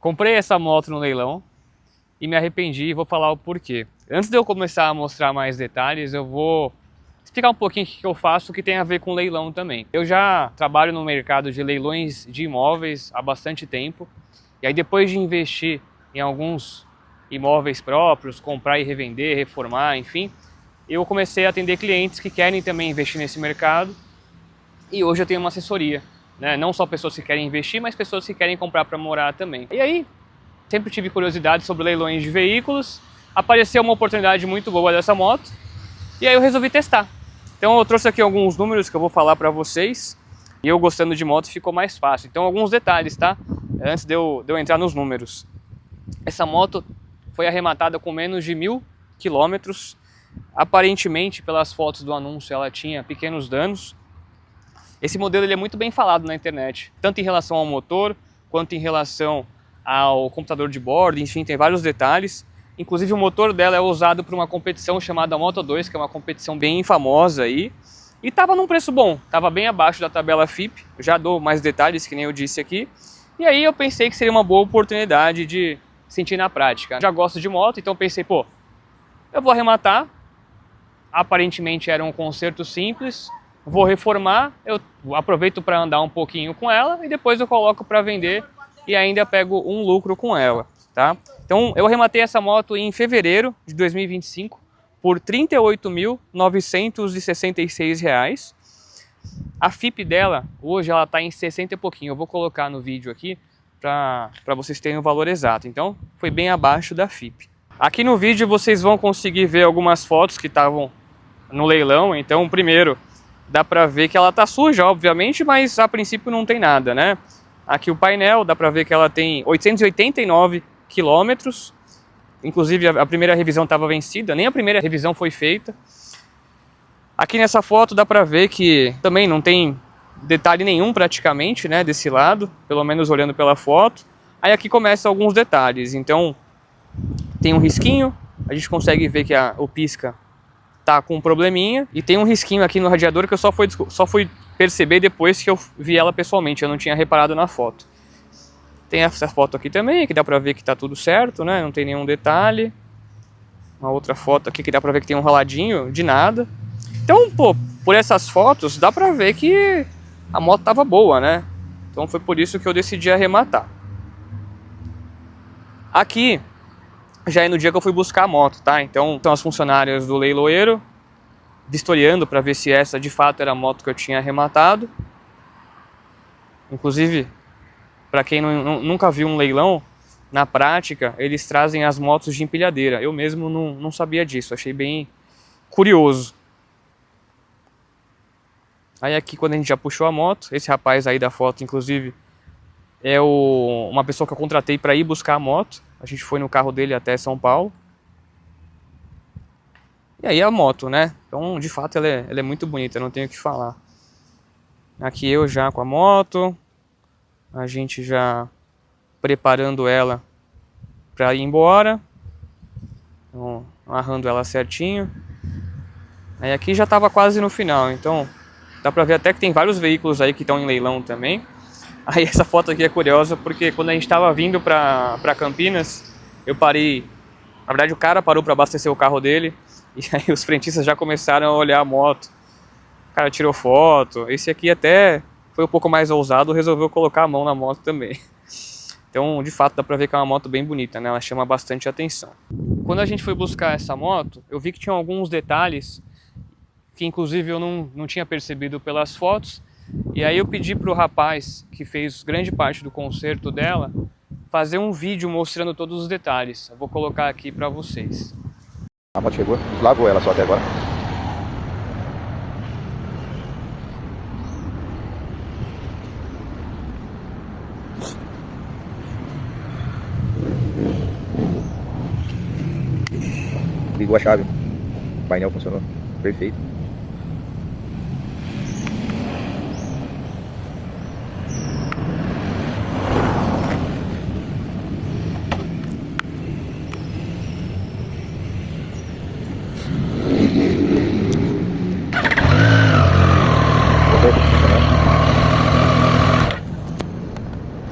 Comprei essa moto no leilão e me arrependi e vou falar o porquê. Antes de eu começar a mostrar mais detalhes, eu vou explicar um pouquinho o que eu faço que tem a ver com leilão também. Eu já trabalho no mercado de leilões de imóveis há bastante tempo. E aí depois de investir em alguns imóveis próprios, comprar e revender, reformar, enfim, eu comecei a atender clientes que querem também investir nesse mercado. E hoje eu tenho uma assessoria, né? Não só pessoas que querem investir, mas pessoas que querem comprar para morar também. E aí, sempre tive curiosidade sobre leilões de veículos, apareceu uma oportunidade muito boa dessa moto, e aí eu resolvi testar. Então eu trouxe aqui alguns números que eu vou falar para vocês, e eu gostando de moto ficou mais fácil. Então alguns detalhes, tá? Antes de eu entrar nos números. Essa moto foi arrematada com menos de 1.000 quilômetros. Aparentemente, pelas fotos do anúncio, ela tinha pequenos danos. Esse modelo ele é muito bem falado na internet, tanto em relação ao motor, quanto em relação ao computador de bordo, enfim, tem vários detalhes. Inclusive o motor dela é usado para uma competição chamada Moto2, que é uma competição bem famosa aí. E estava num preço bom, estava bem abaixo da tabela FIP, já dou mais detalhes que nem eu disse aqui. E aí eu pensei que seria uma boa oportunidade de sentir na prática. Já gosto de moto, então pensei, pô, eu vou arrematar. Aparentemente era um conserto simples, vou reformar, eu aproveito para andar um pouquinho com ela e depois eu coloco para vender e ainda pego um lucro com ela, tá? Então eu arrematei essa moto em fevereiro de 2025 por R$ 38.966. A FIP dela, hoje ela está em 60 e pouquinho, eu vou colocar no vídeo aqui para vocês terem o valor exato, então foi bem abaixo da FIP. Aqui no vídeo vocês vão conseguir ver algumas fotos que estavam no leilão, então primeiro dá pra ver que ela tá suja, obviamente, mas a princípio não tem nada, né? Aqui o painel, dá pra ver que ela tem 889 quilômetros, inclusive a primeira revisão estava vencida, nem a primeira revisão foi feita. Aqui nessa foto dá pra ver que também não tem detalhe nenhum praticamente, né, desse lado, pelo menos olhando pela foto. Aí aqui começam alguns detalhes, então tem um risquinho, a gente consegue ver que o pisca tá com um probleminha, e tem um risquinho aqui no radiador que eu só fui perceber depois que eu vi ela pessoalmente, eu não tinha reparado na foto. Tem essa foto aqui também, que dá pra ver que tá tudo certo, né, não tem nenhum detalhe. Uma outra foto aqui que dá pra ver que tem um raladinho de nada. Então, pô, por essas fotos dá pra ver que a moto tava boa, né, então foi por isso que eu decidi arrematar. Aqui já é no dia que eu fui buscar a moto, tá? Então estão as funcionárias do leiloeiro vistoriando para ver se essa de fato era a moto que eu tinha arrematado. Inclusive, para quem nunca viu um leilão, na prática eles trazem as motos de empilhadeira. Eu mesmo não sabia disso, achei bem curioso. Aí aqui quando a gente já puxou a moto, esse rapaz aí da foto inclusive é uma pessoa que eu contratei para ir buscar a moto. A gente foi no carro dele até São Paulo. E aí a moto, né? Então, de fato, ela é muito bonita, não tenho o que falar. Aqui eu já com a moto. A gente já preparando ela para ir embora. Então, amarrando ela certinho. Aí aqui já estava quase no final, então dá para ver até que tem vários veículos aí que estão em leilão também. Aí essa foto aqui é curiosa porque quando a gente estava vindo para Campinas, eu parei, na verdade o cara parou para abastecer o carro dele, e aí os frentistas já começaram a olhar a moto. O cara tirou foto, esse aqui até foi um pouco mais ousado, resolveu colocar a mão na moto também. Então de fato dá para ver que é uma moto bem bonita, né? Ela chama bastante atenção. Quando a gente foi buscar essa moto, eu vi que tinha alguns detalhes que inclusive eu não tinha percebido pelas fotos. E aí eu pedi para o rapaz, que fez grande parte do conserto dela, fazer um vídeo mostrando todos os detalhes. Eu vou colocar aqui para vocês. A moto chegou, lavou ela só até agora. Ligou a chave, o painel funcionou, perfeito.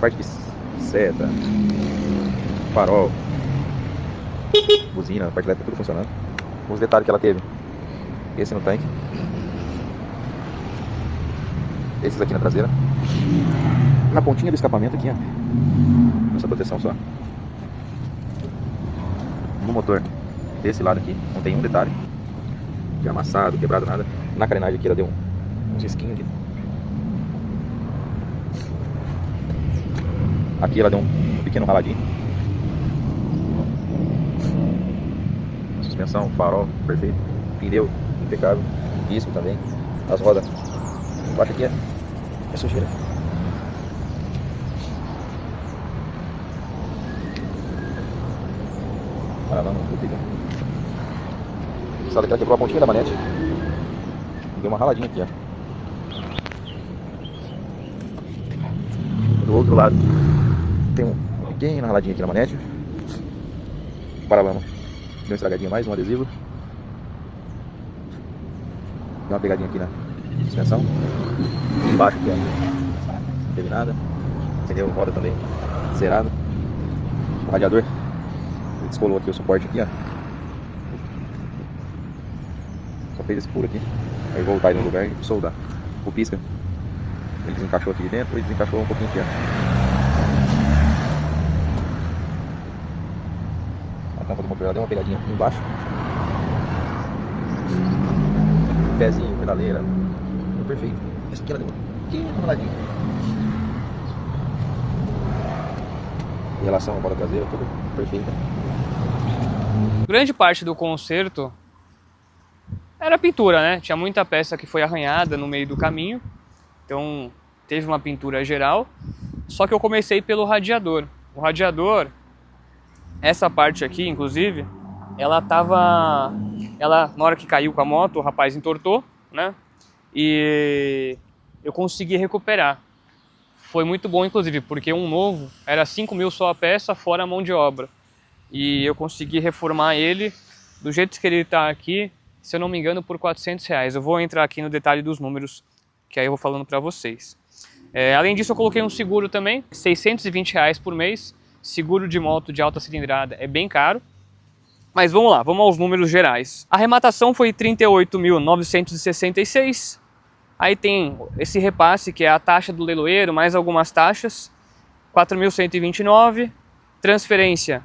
Parte de seta. farol, buzina, parte elétrica, tudo funcionando. Os detalhes que ela teve, esse no tanque, esses aqui na traseira, na pontinha do escapamento aqui, ó, essa proteção só. No motor, desse lado aqui, não tem um detalhe de amassado, quebrado, nada. Na carenagem aqui ela deu uns risquinhos aqui. Aqui ela deu um pequeno raladinho. Suspensão, farol, perfeito. Pneu, impecável. Disco também. As rodas embaixo aqui é sujeira. Ah, não fica. Essa daqui ela quebrou a pontinha da manete. Deu uma raladinha aqui, ó. Do outro lado tem um pequeno raladinho aqui na manete. Paralama deu uma estragadinha, mais um adesivo. Deu uma pegadinha aqui na suspensão. Embaixo aqui, ó, não teve nada. Entendeu? Roda também zerado. O radiador descolou aqui o suporte aqui, ó. Só fez esse furo aqui. Aí voltar aí no lugar e soldar. O pisca, ele desencaixou aqui dentro e desencaixou um pouquinho aqui, ó. A tampa do motor ela deu uma pegadinha aqui embaixo. Pezinho, pedaleira, tudo perfeito. Essa aqui ela deu uma pequena roladinha. Em relação à roda traseira, tudo perfeito. Grande parte do conserto era pintura, né? Tinha muita peça que foi arranhada no meio do caminho, então teve uma pintura geral. Só que eu comecei pelo radiador. O radiador, essa parte aqui, inclusive, na hora que caiu com a moto, o rapaz entortou, né? E eu consegui recuperar. Foi muito bom, inclusive, porque um novo era 5 mil só a peça, fora a mão de obra. E eu consegui reformar ele do jeito que ele está aqui, se eu não me engano, por R$400. Eu vou entrar aqui no detalhe dos números, que aí eu vou falando para vocês. Além disso, eu coloquei um seguro também, R$620 por mês. Seguro de moto de alta cilindrada é bem caro. Mas vamos lá, vamos aos números gerais. A arrematação foi 38.966. Aí tem esse repasse, que é a taxa do leiloeiro, mais algumas taxas, 4.129. Transferência,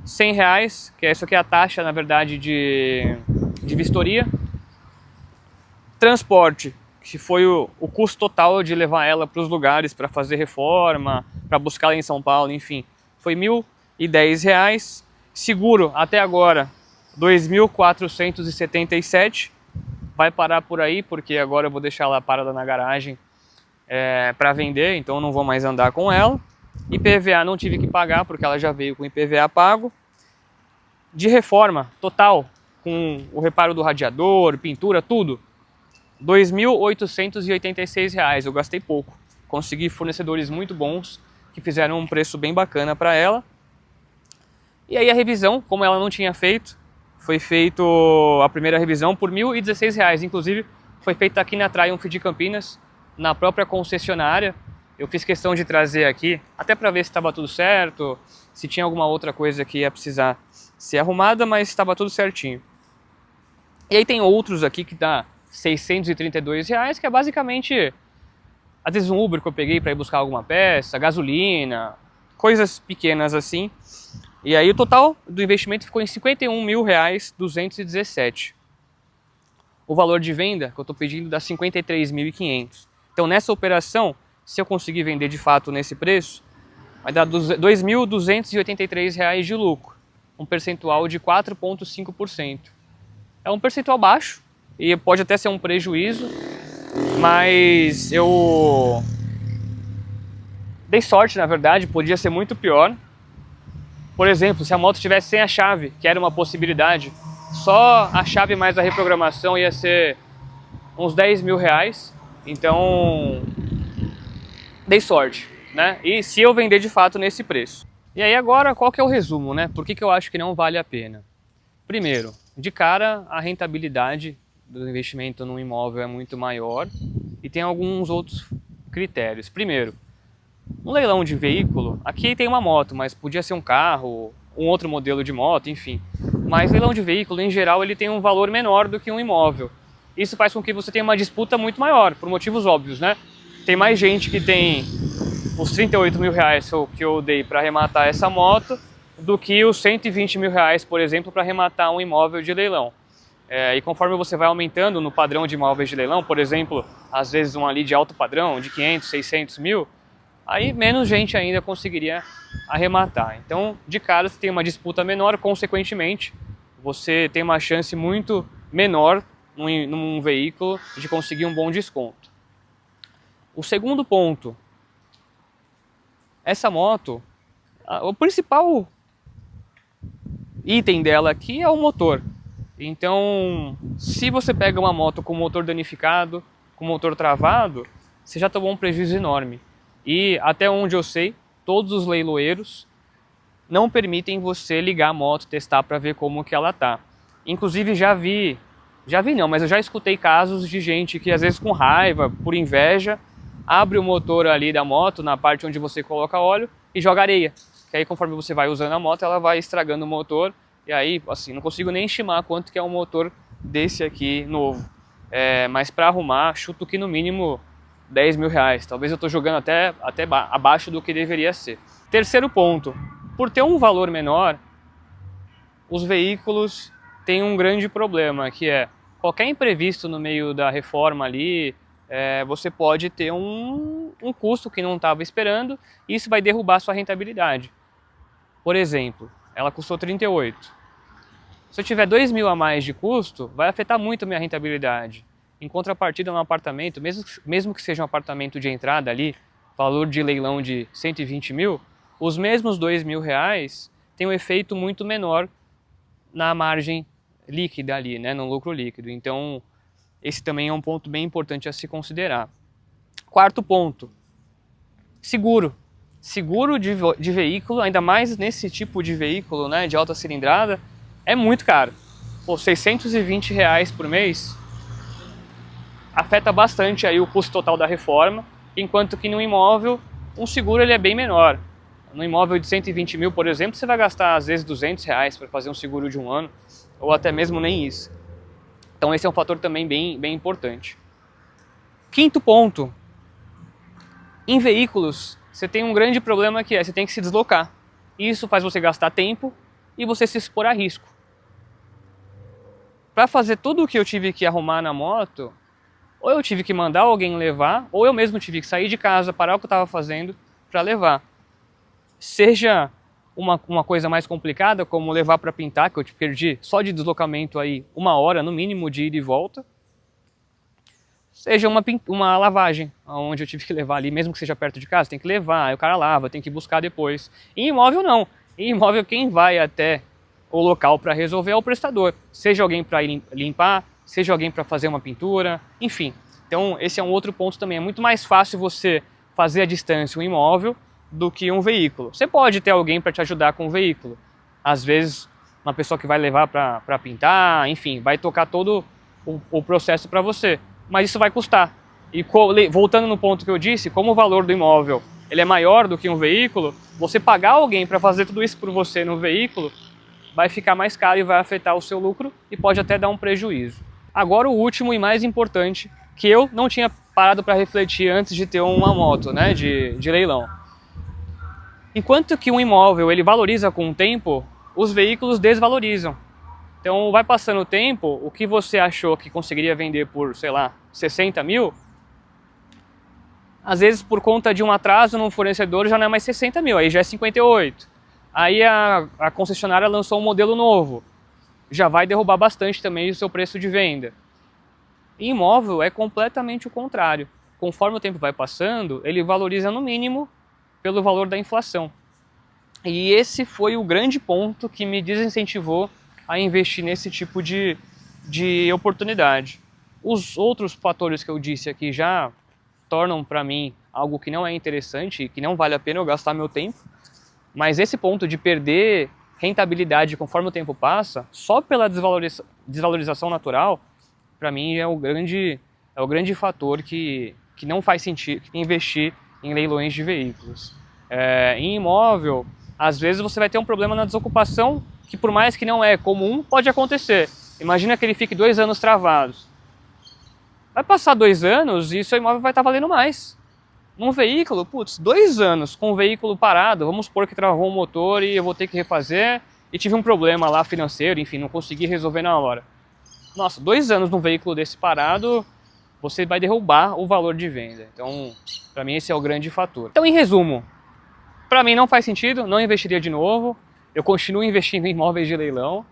R$100, que isso aqui é a taxa, na verdade, de vistoria. Transporte, que foi o custo total de levar ela para os lugares para fazer reforma, para buscar ela em São Paulo, enfim, foi R$1.010. Seguro, até agora, 2.477. Vai parar por aí, porque agora eu vou deixar ela parada na garagem para vender, então eu não vou mais andar com ela. IPVA não tive que pagar, porque ela já veio com IPVA pago. De reforma, total, com o reparo do radiador, pintura, tudo, R$2.886. Eu gastei pouco. Consegui fornecedores muito bons, que fizeram um preço bem bacana para ela. E aí a revisão, como ela não tinha feito, foi feito a primeira revisão por R$1.016. Inclusive, foi feita aqui na Triumph de Campinas, na própria concessionária. Eu fiz questão de trazer aqui, até para ver se estava tudo certo, se tinha alguma outra coisa que ia precisar ser arrumada, mas estava tudo certinho. E aí tem outros aqui que dá R$632, que é basicamente, às vezes um Uber que eu peguei para ir buscar alguma peça, gasolina, coisas pequenas assim. E aí o total do investimento ficou em R$51.217. O valor de venda que eu estou pedindo dá R$53.500. Então nessa operação, se eu conseguir vender de fato nesse preço, vai dar R$2.283 de lucro, um percentual de 4,5%. É um percentual baixo e pode até ser um prejuízo, mas eu dei sorte, na verdade, podia ser muito pior. Por exemplo, se a moto tivesse sem a chave, que era uma possibilidade, só a chave mais a reprogramação ia ser uns R$10.000. Então, dei sorte, né? E se eu vender de fato nesse preço. E aí agora, qual que é o resumo, né? Por que eu acho que não vale a pena? Primeiro, de cara, a rentabilidade do investimento no imóvel é muito maior e tem alguns outros critérios. Primeiro, Um leilão de veículo, aqui tem uma moto, mas podia ser um carro, um outro modelo de moto, enfim. Mas leilão de veículo, em geral, ele tem um valor menor do que um imóvel. Isso faz com que você tenha uma disputa muito maior, por motivos óbvios, né? Tem mais gente que tem os 38 mil reais que eu dei para arrematar essa moto do que os 120 mil reais, por exemplo, para arrematar um imóvel de leilão. E conforme você vai aumentando no padrão de imóveis de leilão, por exemplo, às vezes um ali de alto padrão, de 500, 600 mil, aí menos gente ainda conseguiria arrematar. Então, de cara, você tem uma disputa menor, consequentemente, você tem uma chance muito menor num veículo de conseguir um bom desconto. O segundo ponto, essa moto, o principal item dela aqui é o motor. Então, se você pega uma moto com motor danificado, com motor travado, você já tomou um prejuízo enorme. E até onde eu sei, todos os leiloeiros não permitem você ligar a moto, testar para ver como que ela tá. Inclusive mas eu já escutei casos de gente que às vezes com raiva, por inveja, abre o motor ali da moto, na parte onde você coloca óleo, e joga areia. Que aí conforme você vai usando a moto, ela vai estragando o motor. E aí, assim, não consigo nem estimar quanto que é um motor desse aqui novo. Mas para arrumar, chuto que no mínimo 10 mil reais. Talvez eu estou jogando até abaixo do que deveria ser. Terceiro ponto, por ter um valor menor, os veículos têm um grande problema, que é qualquer imprevisto no meio da reforma ali, você pode ter um custo que não estava esperando e isso vai derrubar sua rentabilidade. Por exemplo, ela custou 38. Se eu tiver 2 mil a mais de custo, vai afetar muito a minha rentabilidade. Em contrapartida, num apartamento, mesmo que seja um apartamento de entrada ali, valor de leilão de 120 mil, os mesmos 2 mil reais têm um efeito muito menor na margem líquida ali, né, no lucro líquido. Então, esse também é um ponto bem importante a se considerar. Quarto ponto, seguro. Seguro de veículo, ainda mais nesse tipo de veículo, né, de alta cilindrada, é muito caro. Pô, 620 reais por mês afeta bastante aí o custo total da reforma, enquanto que no imóvel, um seguro ele é bem menor. No imóvel de 120 mil, por exemplo, você vai gastar às vezes 200 reais para fazer um seguro de um ano, ou até mesmo nem isso. Então esse é um fator também bem importante. Quinto ponto, em veículos, você tem um grande problema que você tem que se deslocar. Isso faz você gastar tempo e você se expor a risco. Para fazer tudo o que eu tive que arrumar na moto, ou eu tive que mandar alguém levar, ou eu mesmo tive que sair de casa, parar o que eu estava fazendo para levar. Seja uma coisa mais complicada, como levar para pintar, que eu perdi só de deslocamento aí 1 hora no mínimo de ida e volta, seja uma lavagem, onde eu tive que levar ali, mesmo que seja perto de casa, tem que levar, aí o cara lava, tem que buscar depois. Em imóvel não, em imóvel quem vai até o local para resolver é o prestador, seja alguém para limpar, seja alguém para fazer uma pintura, enfim. Então esse é um outro ponto também, é muito mais fácil você fazer à distância um imóvel do que um veículo. Você pode ter alguém para te ajudar com o veículo, às vezes uma pessoa que vai levar para pintar, enfim, vai tocar todo o processo para você, mas isso vai custar. E voltando no ponto que eu disse, como o valor do imóvel ele é maior do que um veículo, você pagar alguém para fazer tudo isso por você no veículo vai ficar mais caro e vai afetar o seu lucro e pode até dar um prejuízo. Agora o último e mais importante, que eu não tinha parado para refletir antes de ter uma moto, né, de leilão. Enquanto que um imóvel ele valoriza com o tempo, os veículos desvalorizam. Então vai passando o tempo, o que você achou que conseguiria vender por, sei lá, 60 mil, às vezes por conta de um atraso no fornecedor já não é mais 60 mil, aí já é 58. Aí a concessionária lançou um modelo novo, já vai derrubar bastante também o seu preço de venda. Em imóvel é completamente o contrário. Conforme o tempo vai passando, ele valoriza no mínimo pelo valor da inflação. E esse foi o grande ponto que me desincentivou a investir nesse tipo de oportunidade. Os outros fatores que eu disse aqui já tornam para mim algo que não é interessante e que não vale a pena eu gastar meu tempo. Mas esse ponto de perder rentabilidade conforme o tempo passa, só pela desvalorização natural, para mim é o grande fator que não faz sentido investir em leilões de veículos. Em imóvel, às vezes você vai ter um problema na desocupação, que por mais que não é comum, pode acontecer. Imagina que ele fique 2 anos travados. Vai passar 2 anos e seu imóvel vai estar valendo mais. Num veículo, putz, 2 anos com o veículo parado, vamos supor que travou o motor e eu vou ter que refazer e tive um problema lá financeiro, enfim, não consegui resolver na hora. Nossa, 2 anos num veículo desse parado, você vai derrubar o valor de venda. Então, para mim esse é o grande fator. Então, em resumo, para mim não faz sentido, não investiria de novo. Eu continuo investindo em imóveis de leilão.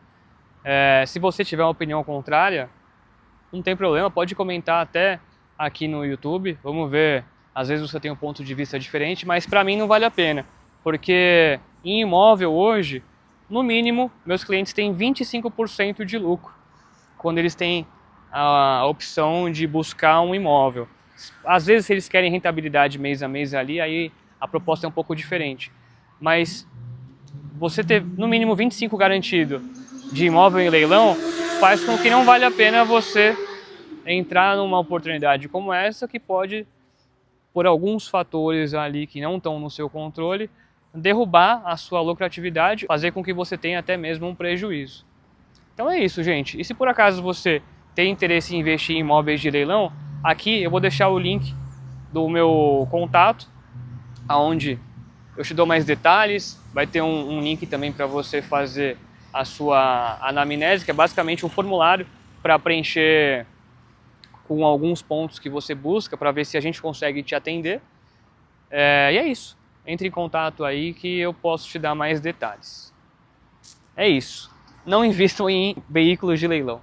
Se você tiver uma opinião contrária, não tem problema, pode comentar até aqui no YouTube. Vamos ver, às vezes você tem um ponto de vista diferente, mas para mim não vale a pena. Porque em imóvel hoje, no mínimo, meus clientes têm 25% de lucro quando eles têm a opção de buscar um imóvel. Às vezes, se eles querem rentabilidade mês a mês ali, aí a proposta é um pouco diferente. Mas você ter no mínimo 25 garantido de imóvel em leilão faz com que não vale a pena você entrar numa oportunidade como essa, que pode, por alguns fatores ali que não estão no seu controle, derrubar a sua lucratividade, fazer com que você tenha até mesmo um prejuízo. Então é isso, gente. E se por acaso você tem interesse em investir em imóveis de leilão, aqui eu vou deixar o link do meu contato, onde eu te dou mais detalhes. Vai ter um link também para você fazer a sua anamnese, que é basicamente um formulário para preencher com alguns pontos que você busca, para ver se a gente consegue te atender. E é isso. Entre em contato aí que eu posso te dar mais detalhes. É isso. Não invistam em veículos de leilão.